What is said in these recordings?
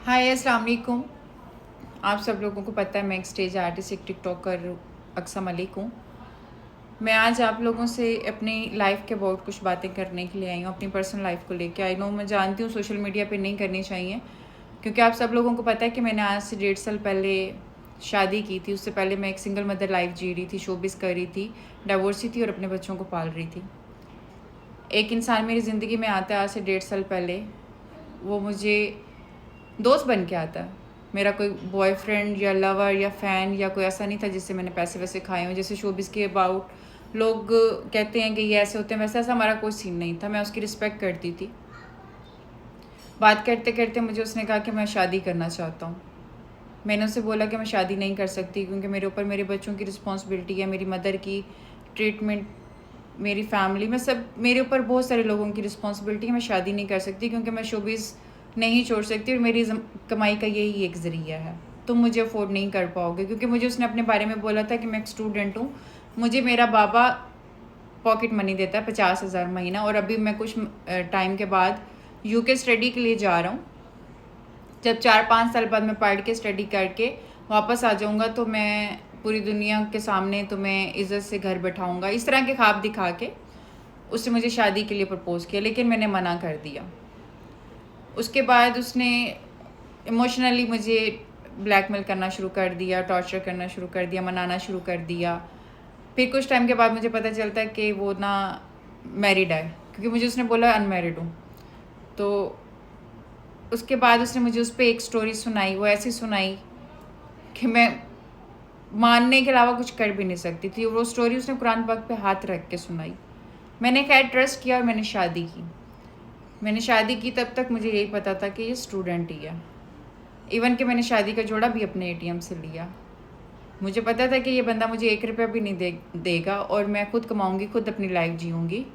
हाय अस्सलाम वालेकुम। आप सब लोगों को पता है मैं एक स्टेज आर्टिस्ट, एक टिकटॉकर अक्सा मलिक हूँ। मैं आज आप लोगों से अपनी लाइफ के अबाउट कुछ बातें करने के लिए आई हूँ, अपनी पर्सनल लाइफ को लेके। आई नो मैं जानती हूँ सोशल मीडिया पे नहीं करनी चाहिए, क्योंकि आप सब लोगों को पता है कि मैंने आज से 1.5 साल पहले शादी की थी। उससे पहले मैं एक सिंगल मदर लाइफ जी रही थी, शोबिस कर रही थी, डाइवोर्सी थी और अपने बच्चों को पाल रही थी। एक इंसान मेरी ज़िंदगी में आता है आज से 1.5 साल पहले। वो मुझे दोस्त बन के आता है। मेरा कोई बॉयफ्रेंड या लवर या फ़ैन या कोई ऐसा नहीं था जिससे मैंने पैसे वैसे खाए हों। जैसे शोबिज़ के अबाउट लोग कहते हैं कि ये ऐसे होते हैं, वैसे ऐसा हमारा कोई सीन नहीं था। मैं उसकी रिस्पेक्ट करती थी। बात करते करते मुझे उसने कहा कि मैं शादी करना चाहता हूँ। मैंने उससे बोला कि मैं शादी नहीं कर सकती, क्योंकि मेरे ऊपर मेरे बच्चों की रिस्पॉन्सिबिलिटी है, मेरी मदर की ट्रीटमेंट, मेरी फैमिली में सब, मेरे ऊपर बहुत सारे लोगों की रिस्पॉन्सिबिलिटी है। मैं शादी नहीं कर सकती क्योंकि मैं शोबिज़ नहीं छोड़ सकती और मेरी कमाई का यही एक ज़रिया है। तुम मुझे अफोर्ड नहीं कर पाओगे, क्योंकि मुझे उसने अपने बारे में बोला था कि मैं एक स्टूडेंट हूँ। मुझे मेरा बाबा पॉकेट मनी देता है 50,000 महीना, और अभी मैं कुछ टाइम के बाद यूके स्टडी के लिए जा रहा हूँ। जब 4-5 साल बाद मैं पढ़ के स्टडी करके वापस आ जाऊँगा तो मैं पूरी दुनिया के सामने तुम्हें इज़्ज़त से घर बैठाऊँगा, इस तरह के ख्वाब दिखा के उससे मुझे शादी के लिए प्रपोज़ किया, लेकिन मैंने मना कर दिया। उसके बाद उसने इमोशनली मुझे ब्लैकमेल करना शुरू कर दिया, टॉर्चर करना शुरू कर दिया, मनाना शुरू कर दिया। फिर कुछ टाइम के बाद मुझे पता चलता है कि वो ना मैरिड है, क्योंकि मुझे उसने बोला अनमैरिड हूँ। तो उसके बाद उसने मुझे उस पर एक स्टोरी सुनाई, वो ऐसी सुनाई कि मैं मानने के अलावा कुछ कर भी नहीं सकती थी। वो स्टोरी उसने कुरान पाक पे हाथ रख के सुनाई। मैंने खैर ट्रस्ट किया और मैंने शादी की। मैंने शादी की तब तक मुझे यही पता था कि ये स्टूडेंट ही है। इवन कि मैंने शादी का जोड़ा भी अपने एटीएम से लिया। मुझे पता था कि ये बंदा मुझे 1 रुपया भी नहीं देगा और मैं खुद कमाऊँगी, खुद अपनी लाइफ जीऊँगी।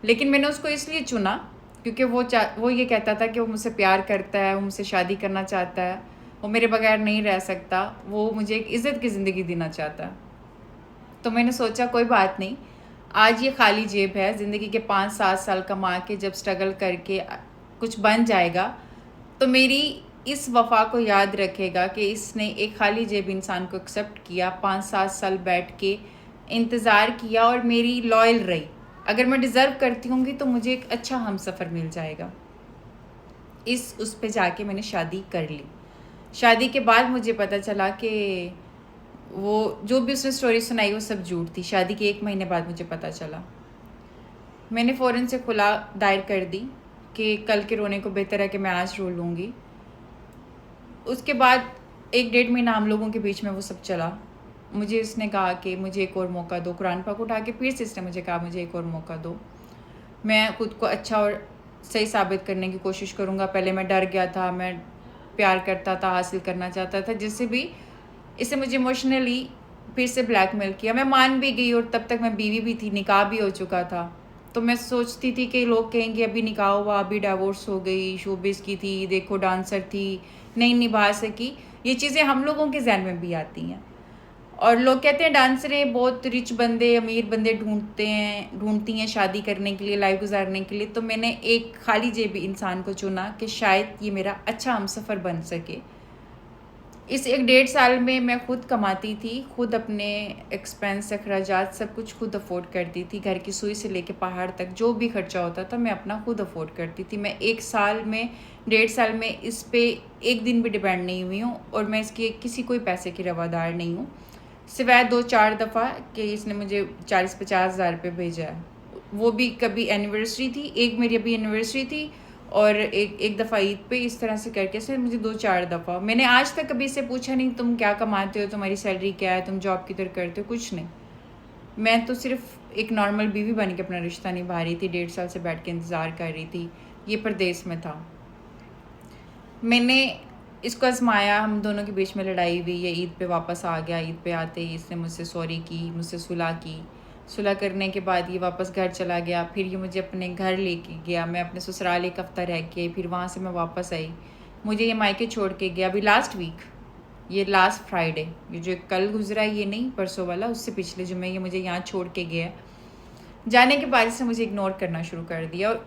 लेकिन मैंने उसको इसलिए चुना क्योंकि वो ये कहता था कि वो मुझसे प्यार करता है, वो मुझसे शादी करना चाहता है, वो मेरे बगैर नहीं रह सकता, वो मुझे एक इज़्ज़त की ज़िंदगी देना चाहता है। तो मैंने सोचा कोई बात नहीं, आज ये खाली जेब है, ज़िंदगी के 5-7 साल कमा के जब स्ट्रगल करके कुछ बन जाएगा तो मेरी इस वफ़ा को याद रखेगा कि इसने एक खाली जेब इंसान को एक्सेप्ट किया, 5-7 साल बैठ के इंतज़ार किया और मेरी लॉयल रही। अगर मैं डिज़र्व करती होंगी तो मुझे एक अच्छा हमसफ़र मिल जाएगा। उस पे जाके मैंने शादी कर ली। शादी के बाद मुझे पता चला कि वो जो भी उसने स्टोरी सुनाई वो सब झूठ थी। शादी के 1 महीने बाद मुझे पता चला। मैंने फ़ौरन से खुला दायर कर दी कि कल के रोने को बेहतर है कि मैं आज रो लूँगी। उसके बाद 1-1.5 महीना हम लोगों के बीच में वो सब चला। मुझे इसने कहा कि मुझे एक और मौका दो, कुरान पाक उठा के फिर से इसने मुझे कहा मुझे एक और मौका दो। मैं खुद को अच्छा और सही साबित करने की कोशिश करूँगा। पहले मैं डर गया था, मैं प्यार करता था, हासिल करना चाहता था, जिससे भी इससे मुझे इमोशनली फिर से ब्लैकमेल किया। मैं मान भी गई और तब तक मैं बीवी भी थी, निकाह भी हो चुका था। तो मैं सोचती थी कि लोग कहेंगे अभी निकाह हुआ, अभी डाइवोर्स हो गई, शोबिज़ की थी, देखो डांसर थी, नहीं निभा सकी। ये चीज़ें हम लोगों के ज़हन में भी आती हैं। और लोग कहते हैं डांसरें बहुत रिच बंदे, अमीर बंदे ढूंढती हैं शादी करने के लिए, लाइफ गुजारने के लिए। तो मैंने एक खाली जेब इंसान को चुना कि शायद ये मेरा अच्छा हमसफ़र बन सके। इस 1-1.5 साल में मैं खुद कमाती थी, खुद अपने एक्सपेंस, अखराजात सब कुछ खुद अफोर्ड करती थी। घर की सुई से लेके पहाड़ तक जो भी खर्चा होता था मैं अपना खुद अफोर्ड करती थी। मैं 1 साल में, 1.5 साल में इस पे एक दिन भी डिपेंड नहीं हुई हूँ और मैं इसकी किसी कोई पैसे की रवादार नहीं हूँ, सिवाय 2-4 दफ़ा कि इसने मुझे 40-50 हज़ार रुपये भेजा है। वो भी कभी एनिवर्सरी थी, एक मेरी अभी एनिवर्सरी थी और एक दफ़ा ईद पे, इस तरह से करके इसने मुझे 2-4 दफ़ा। मैंने आज तक कभी इससे पूछा नहीं तुम क्या कमाते हो, तुम्हारी सैलरी क्या है, तुम जॉब किधर करते हो, कुछ नहीं। मैं तो सिर्फ एक नॉर्मल बीवी बन के अपना रिश्ता निभा रही थी। 1.5 साल से बैठ के इंतज़ार कर रही थी। ये परदेस में था। मैंने इसको आजमाया, हम दोनों के बीच में लड़ाई हुई, ये ईद पे वापस आ गया। ईद पे आते ही इसने मुझसे सॉरी की, मुझसे सुलह की। सुलह करने के बाद ये वापस घर चला गया। फिर ये मुझे अपने घर लेके गया। मैं अपने ससुराल 1 हफ़्ता रह के फिर वहाँ से मैं वापस आई। मुझे ये मायके छोड़ के गया अभी लास्ट वीक, ये लास्ट फ्राइडे, ये जो कल गुजरा ये नहीं, परसों वाला, उससे पिछले जुम्मे ये मुझे यहाँ छोड़ के गया। जाने के बाद इसने मुझे इग्नोर करना शुरू कर दिया और